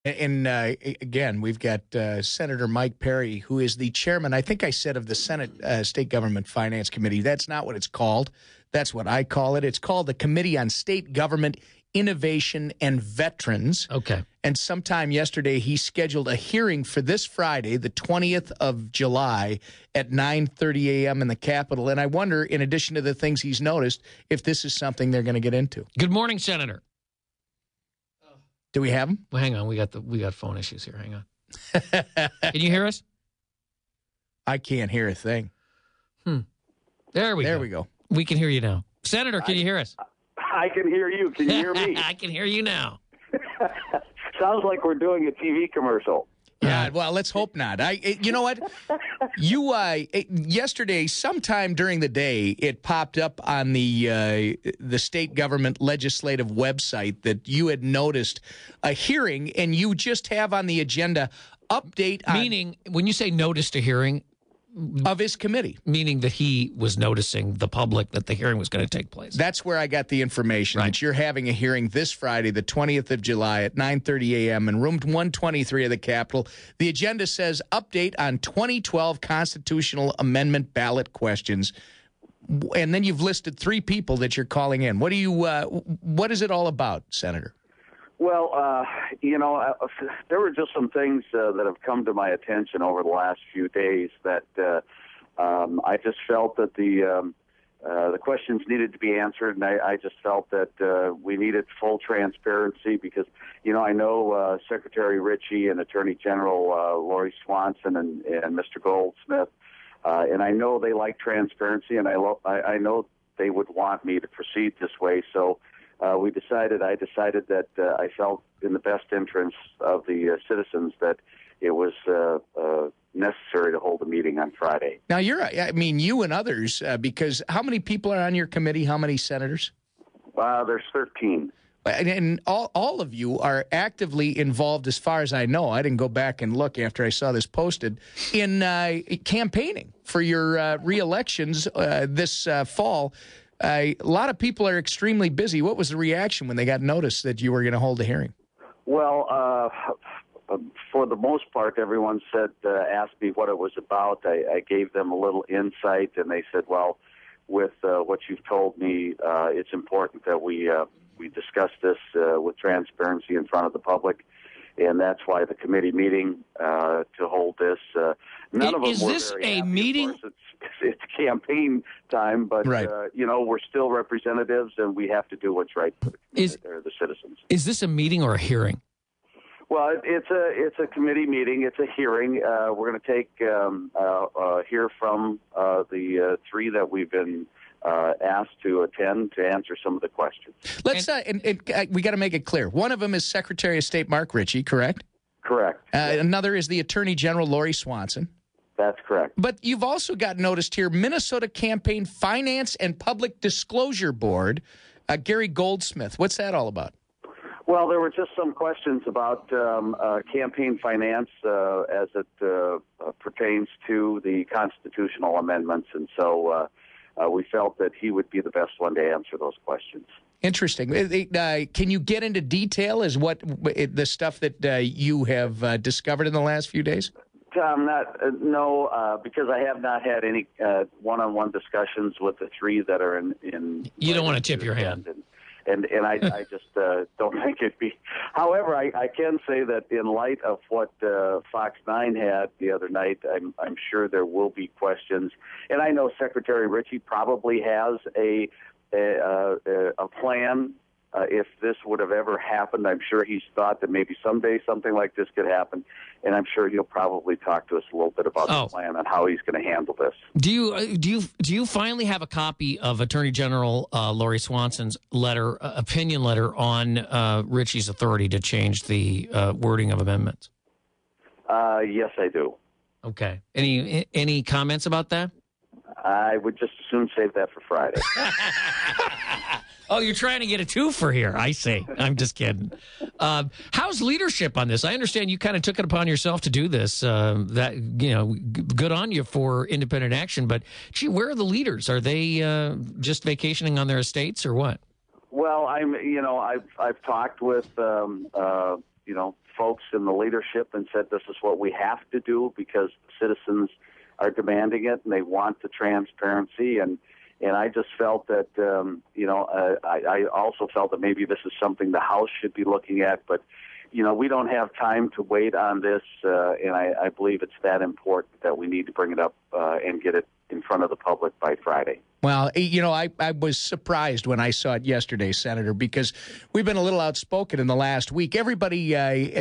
And again, we've got Senator Mike Parry, who is the chairman, I think I said, of the Senate State Government Finance Committee. That's not what it's called. That's what I call it. It's called the Committee on State Government Innovation and Veterans. Okay. And sometime yesterday, he scheduled a hearing for this Friday, the 20th of July, at 9:30 a.m. in the Capitol. And I wonder, in addition to the things he's noticed, if this is something they're going to get into. Good morning, Senator. Do we have him? Well, hang on. We got phone issues here. Hang on. Can you hear us? I can't hear a thing. There we go. We can hear you now. Senator, can you hear us? I can hear you. Can you hear me? I can hear you now. Sounds like we're doing a TV commercial. Yeah, well, let's hope not. You know what? Yesterday, sometime during the day, it popped up on the state government legislative website that you had noticed a hearing, and you just have on the agenda update on... Meaning, when you say noticed a hearing... Of his committee. Meaning that he was noticing the public that the hearing was going to take place. That's where I got the information, that you're having a hearing this Friday, the 20th of July at 9:30 a.m. in room 123 of the Capitol. The agenda says update on 2012 constitutional amendment ballot questions. And then you've listed 3 people that you're calling in. What is it all about, Senator? Well, there were just some things that have come to my attention over the last few days that I just felt that the questions needed to be answered, and I just felt that we needed full transparency because, I know Secretary Ritchie and Attorney General Lori Swanson and Mr. Goldsmith, and I know they like transparency, and I know they would want me to proceed this way, so... I decided that I felt in the best interest of the citizens that it was necessary to hold a meeting on Friday. Now, you and others, because how many people are on your committee? How many senators? There's 13. And all of you are actively involved, as far as I know. I didn't go back and look after I saw this posted, in campaigning for your re-elections this fall. A lot of people are extremely busy. What was the reaction when they got notice that you were going to hold a hearing? Well, for the most part, everyone asked me what it was about. I gave them a little insight, and they said, well, with what you've told me, it's important that we discuss this with transparency in front of the public. And that's why the committee meeting to hold this. None of them is were this very a happy. meeting? Of course, it's campaign time, but right. We're still representatives, and we have to do what's right for the citizens. Is this a meeting or a hearing? Well, it's a committee meeting. It's a hearing. We're going to hear from the 3 that we've been asked to attend to answer some of the questions. Let's we got to make it clear. One of them is Secretary of State Mark Ritchie, correct? Correct. Another is the Attorney General Lori Swanson. That's correct. But you've also got noticed here Minnesota Campaign Finance and Public Disclosure Board, Gary Goldsmith. What's that all about? Well, there were just some questions about campaign finance as it pertains to the constitutional amendments, and so we felt that he would be the best one to answer those questions. Interesting. Can you get into detail as what the stuff that you have discovered in the last few days? No, because I have not had any one-on-one discussions with the 3 that are in you don't want to tip your hand. And I just don't think it'd be. However, I can say that in light of what Fox 9 had the other night, I'm sure there will be questions. And I know Secretary Ritchie probably has a plan. If this would have ever happened, I'm sure he's thought that maybe someday something like this could happen, and I'm sure he'll probably talk to us a little bit about the plan and how he's going to handle this. Do you finally have a copy of Attorney General Lori Swanson's opinion letter on Ritchie's authority to change the wording of amendments? Yes, I do. Okay. Any comments about that? I would just as soon save that for Friday. Oh, you're trying to get a twofer here. I see. I'm just kidding. How's leadership on this? I understand you kind of took it upon yourself to do this. Good on you for independent action. But, gee, where are the leaders? Are they just vacationing on their estates or what? Well, I've talked with, folks in the leadership and said this is what we have to do because citizens are demanding it and they want the transparency. And I just felt that, I also felt that maybe this is something the House should be looking at. But, we don't have time to wait on this, and I believe it's that important that we need to bring it up and get it in front of the public by Friday. Well, I was surprised when I saw it yesterday, Senator, because we've been a little outspoken in the last week. Everybody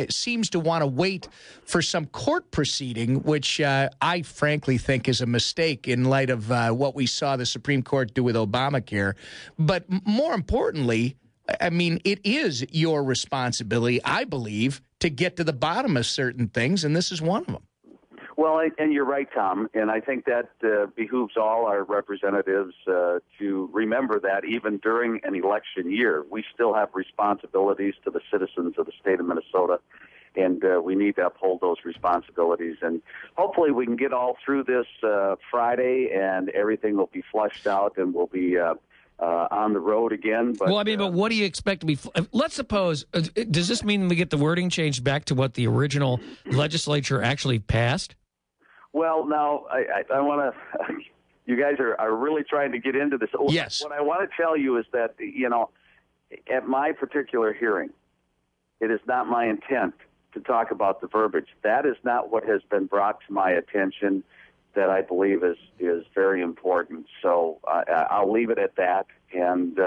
seems to want to wait for some court proceeding, which I frankly think is a mistake in light of what we saw the Supreme Court do with Obamacare. But more importantly, I mean, it is your responsibility, I believe, to get to the bottom of certain things, and this is one of them. Well, and you're right, Tom, and I think that behooves all our representatives to remember that even during an election year, we still have responsibilities to the citizens of the state of Minnesota, and we need to uphold those responsibilities. And hopefully we can get all through this Friday, and everything will be flushed out, and we'll be on the road again. But, but what do you expect to be? Let's suppose, does this mean we get the wording changed back to what the original legislature actually passed? Well, now, I want to, you guys are really trying to get into this. Yes. What I want to tell you is that, at my particular hearing, it is not my intent to talk about the verbiage. That is not what has been brought to my attention that I believe is very important. So I'll leave it at that. And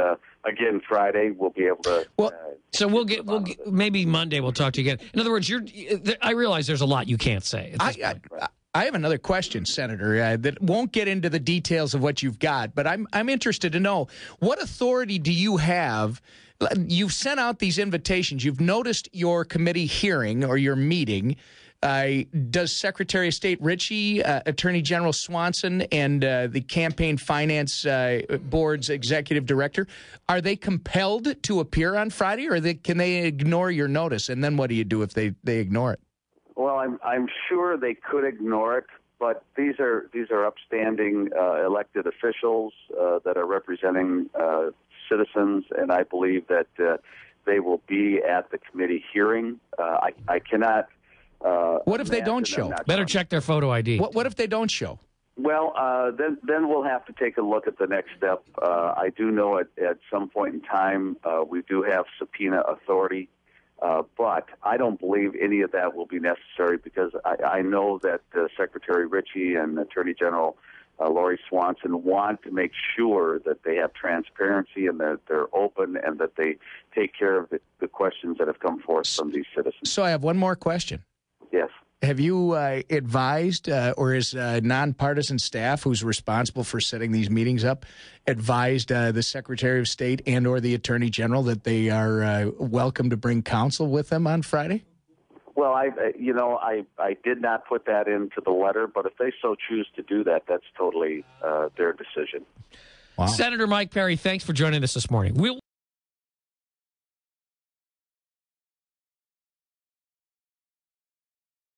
again, Friday we'll be able to. So we'll get maybe Monday we'll talk to you again. In other words, I realize there's a lot you can't say. I have another question, Senator, that won't get into the details of what you've got, but I'm interested to know what authority do you have? You've sent out these invitations. You've noticed your committee hearing or your meeting. Does Secretary of State Ritchie, Attorney General Swanson, and the Campaign Finance Board's executive director, are they compelled to appear on Friday, or can they ignore your notice? And then what do you do if they ignore it? Well, I'm sure they could ignore it, but these are upstanding elected officials that are representing citizens, and I believe that they will be at the committee hearing. I cannot. What if they don't show? Better check their photo ID. What if they don't show? Well, then we'll have to take a look at the next step. I do know at some point in time we do have subpoena authority, but I don't believe any of that will be necessary because I know that Secretary Ritchie and Attorney General Lori Swanson want to make sure that they have transparency and that they're open and that they take care of the questions that have come forth from these citizens. So I have one more question. Yes. Have you advised, or is nonpartisan staff who's responsible for setting these meetings up, advised the Secretary of State and or the Attorney General that they are welcome to bring counsel with them on Friday? Well, I did not put that into the letter, but if they so choose to do that, that's totally their decision. Wow. Senator Mike Parry, thanks for joining us this morning.